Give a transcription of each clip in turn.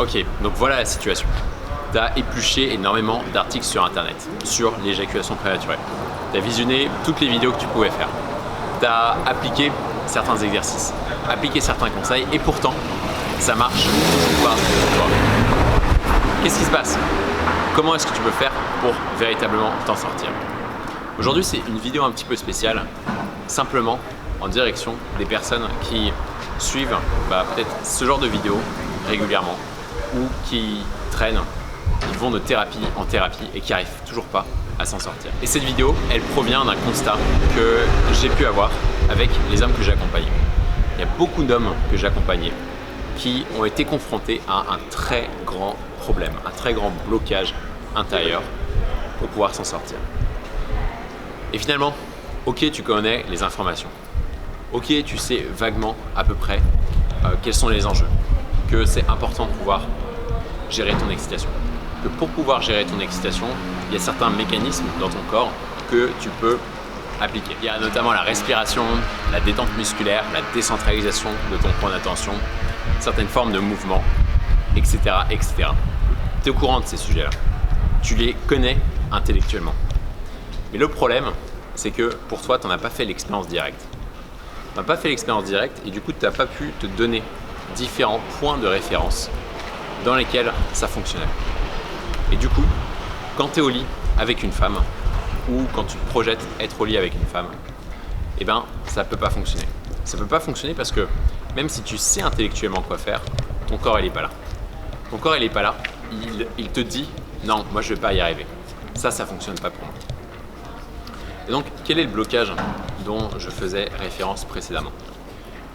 Ok, donc voilà la situation. Tu as épluché énormément d'articles sur internet sur l'éjaculation prématurée. Tu as visionné toutes les vidéos que tu pouvais faire. Tu as appliqué certains exercices, appliqué certains conseils et pourtant, ça marche toujours pas pour toi. Qu'est-ce qui se passe? Comment est-ce que tu peux faire pour véritablement t'en sortir? Aujourd'hui, c'est une vidéo un petit peu spéciale, simplement en direction des personnes qui suivent peut-être ce genre de vidéos régulièrement ou qui traînent, qui vont de thérapie en thérapie et qui n'arrivent toujours pas à s'en sortir. Et cette vidéo, elle provient d'un constat que j'ai pu avoir avec les hommes que j'ai accompagnés. Il y a beaucoup d'hommes que j'ai accompagnés qui ont été confrontés à un très grand problème, un très grand blocage intérieur pour pouvoir s'en sortir. Et finalement, ok, tu connais les informations. Ok, tu sais vaguement à peu près quels sont les enjeux, que c'est important de pouvoir gérer ton excitation. Que pour pouvoir gérer ton excitation, il y a certains mécanismes dans ton corps que tu peux appliquer. Il y a notamment la respiration, la détente musculaire, la décentralisation de ton point d'attention, certaines formes de mouvement, etc. etc. Tu es au courant de ces sujets-là. Tu les connais intellectuellement. Mais le problème, c'est que pour toi, tu n'en as pas fait l'expérience directe. Tu n'as pas fait l'expérience directe et du coup, tu n'as pas pu te donner différents points de référence dans lesquels ça fonctionnait. Et du coup, quand tu es au lit avec une femme ou quand tu te projettes être au lit avec une femme, eh ben, ça ne peut pas fonctionner. Ça ne peut pas fonctionner parce que même si tu sais intellectuellement quoi faire, ton corps il n'est pas là. Ton corps il n'est pas là, il te dit non, moi je ne vais pas y arriver. Ça ne fonctionne pas pour moi. Et donc, quel est le blocage dont je faisais référence précédemment?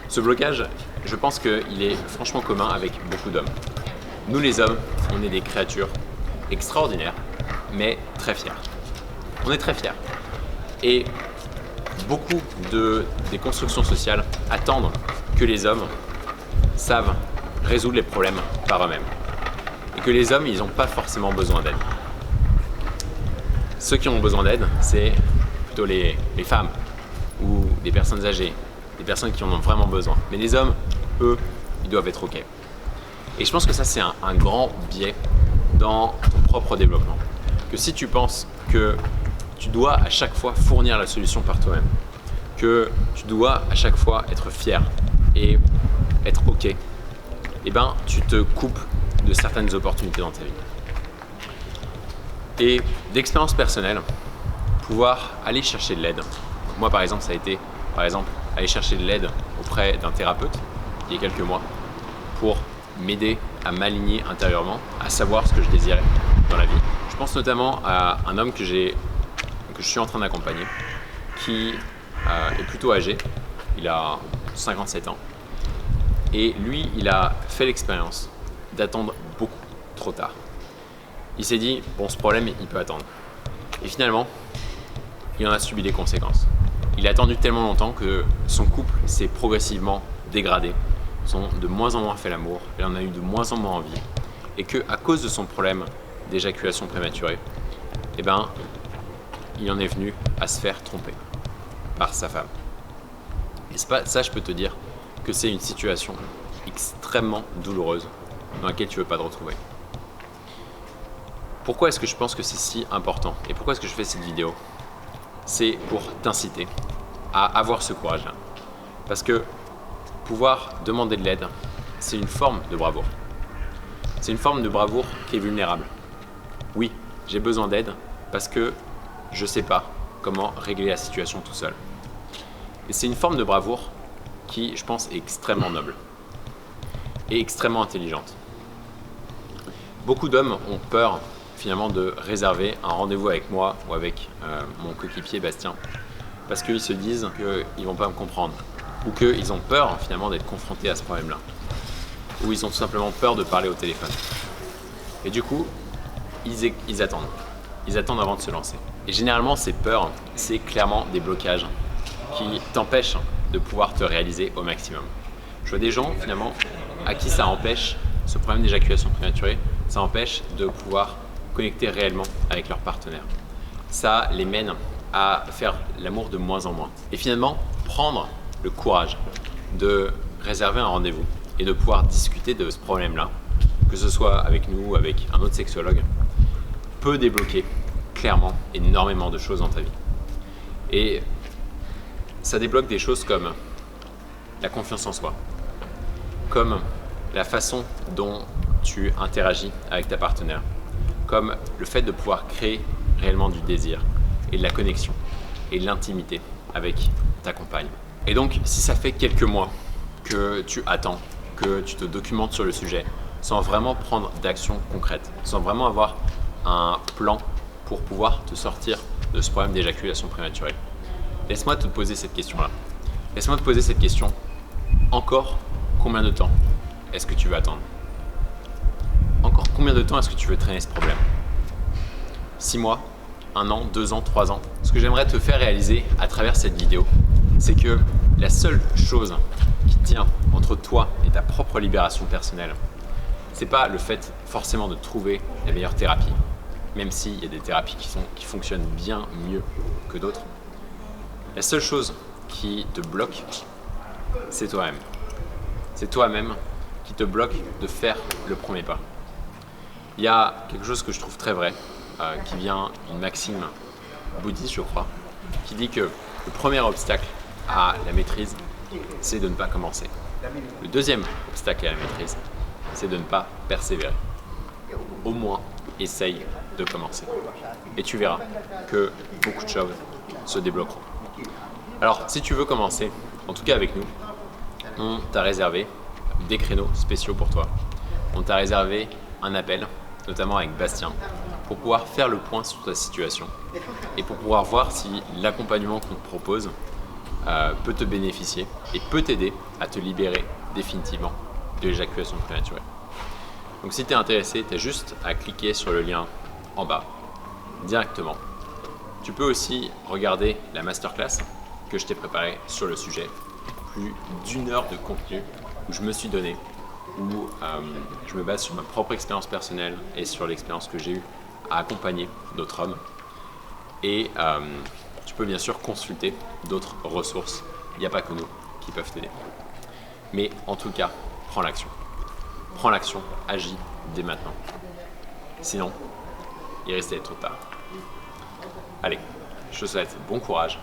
Ce blocage, je pense qu'il est franchement commun avec beaucoup d'hommes. Nous les hommes, on est des créatures extraordinaires, mais très fiers. On est très fiers. Et beaucoup des constructions sociales attendent que les hommes savent résoudre les problèmes par eux-mêmes. Et que les hommes, ils n'ont pas forcément besoin d'aide. Ceux qui ont besoin d'aide, c'est plutôt les femmes ou des personnes âgées, des personnes qui en ont vraiment besoin. Mais les hommes, eux, ils doivent être OK. Et je pense que ça, c'est un grand biais dans ton propre développement. Que si tu penses que tu dois à chaque fois fournir la solution par toi-même, que tu dois à chaque fois être fier et être OK, eh ben, tu te coupes de certaines opportunités dans ta vie. Et d'expérience personnelle, pouvoir aller chercher de l'aide. Moi, par exemple, ça a été, aller chercher de l'aide auprès d'un thérapeute il y a quelques mois pour m'aider à m'aligner intérieurement, à savoir ce que je désirais dans la vie. Je pense notamment à un homme que je suis en train d'accompagner, qui est plutôt âgé, il a 57 ans, et lui, il a fait l'expérience d'attendre beaucoup trop tard. Il s'est dit, bon, ce problème, il peut attendre. Et finalement, il en a subi les conséquences. Il a attendu tellement longtemps que son couple s'est progressivement dégradé. Ils ont de moins en moins fait l'amour, il en a eu de moins en moins envie. Et qu'à cause de son problème d'éjaculation prématurée, eh ben, il en est venu à se faire tromper par sa femme. Et ça, je peux te dire que c'est une situation extrêmement douloureuse dans laquelle tu ne veux pas te retrouver. Pourquoi est-ce que je pense que c'est si important et pourquoi est-ce que je fais cette vidéo? C'est pour t'inciter à avoir ce courage-là. Parce que pouvoir demander de l'aide, c'est une forme de bravoure. C'est une forme de bravoure qui est vulnérable. Oui, j'ai besoin d'aide parce que je ne sais pas comment régler la situation tout seul. Et c'est une forme de bravoure qui, je pense, est extrêmement noble et extrêmement intelligente. Beaucoup d'hommes ont peur finalement de réserver un rendez-vous avec moi ou avec mon coéquipier Bastien parce qu'ils se disent qu'ils ne vont pas me comprendre ou qu'ils ont peur finalement d'être confrontés à ce problème-là ou ils ont tout simplement peur de parler au téléphone. Et du coup, ils attendent. Ils attendent avant de se lancer. Et généralement, ces peurs, c'est clairement des blocages qui t'empêchent de pouvoir te réaliser au maximum. Je vois des gens finalement à qui ça empêche, ce problème d'éjaculation prématurée, ça empêche de pouvoir connecter réellement avec leur partenaire. Ça les mène à faire l'amour de moins en moins. Et finalement, prendre le courage de réserver un rendez-vous et de pouvoir discuter de ce problème-là, que ce soit avec nous ou avec un autre sexologue, peut débloquer clairement énormément de choses dans ta vie. Et ça débloque des choses comme la confiance en soi, comme la façon dont tu interagis avec ta partenaire, comme le fait de pouvoir créer réellement du désir et de la connexion et de l'intimité avec ta compagne. Et donc, si ça fait quelques mois que tu attends, que tu te documentes sur le sujet, sans vraiment prendre d'action concrète, sans vraiment avoir un plan pour pouvoir te sortir de ce problème d'éjaculation prématurée, laisse-moi te poser cette question-là. Laisse-moi te poser cette question. Encore combien de temps est-ce que tu veux attendre? Encore combien de temps est-ce que tu veux traîner ce problème? 6 mois, 1 an, 2 ans, 3 ans? Ce que j'aimerais te faire réaliser à travers cette vidéo, c'est que la seule chose qui tient entre toi et ta propre libération personnelle, c'est pas le fait forcément de trouver la meilleure thérapie, même s'il y a des thérapies qui fonctionnent bien mieux que d'autres. La seule chose qui te bloque, c'est toi-même. C'est toi-même qui te bloque de faire le premier pas. Il y a quelque chose que je trouve très vrai, qui vient d'une maxime bouddhiste, je crois, qui dit que le premier obstacle à la maîtrise, c'est de ne pas commencer. Le deuxième obstacle à la maîtrise, c'est de ne pas persévérer. Au moins, essaye de commencer. Et tu verras que beaucoup de choses se débloqueront. Alors, si tu veux commencer, en tout cas avec nous, on t'a réservé des créneaux spéciaux pour toi. On t'a réservé un appel, notamment avec Bastien, pour pouvoir faire le point sur ta situation et pour pouvoir voir si l'accompagnement qu'on te propose peut te bénéficier et peut t'aider à te libérer définitivement de l'éjaculation prématurée. Donc si tu es intéressé, tu as juste à cliquer sur le lien en bas directement. Tu peux aussi regarder la masterclass que je t'ai préparée sur le sujet, plus d'1 heure de contenu où je me suis donné, où je me base sur ma propre expérience personnelle et sur l'expérience que j'ai eue à accompagner d'autres hommes. Et tu peux bien sûr consulter d'autres ressources. Il n'y a pas que nous qui peuvent t'aider. Mais en tout cas, prends l'action. Prends l'action, agis dès maintenant. Sinon, il risque d'être trop tard. Allez, je te souhaite bon courage,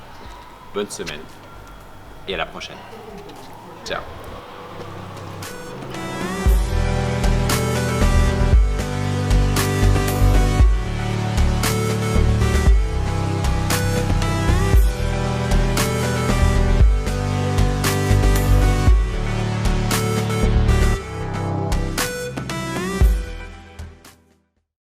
bonne semaine et à la prochaine. Ciao.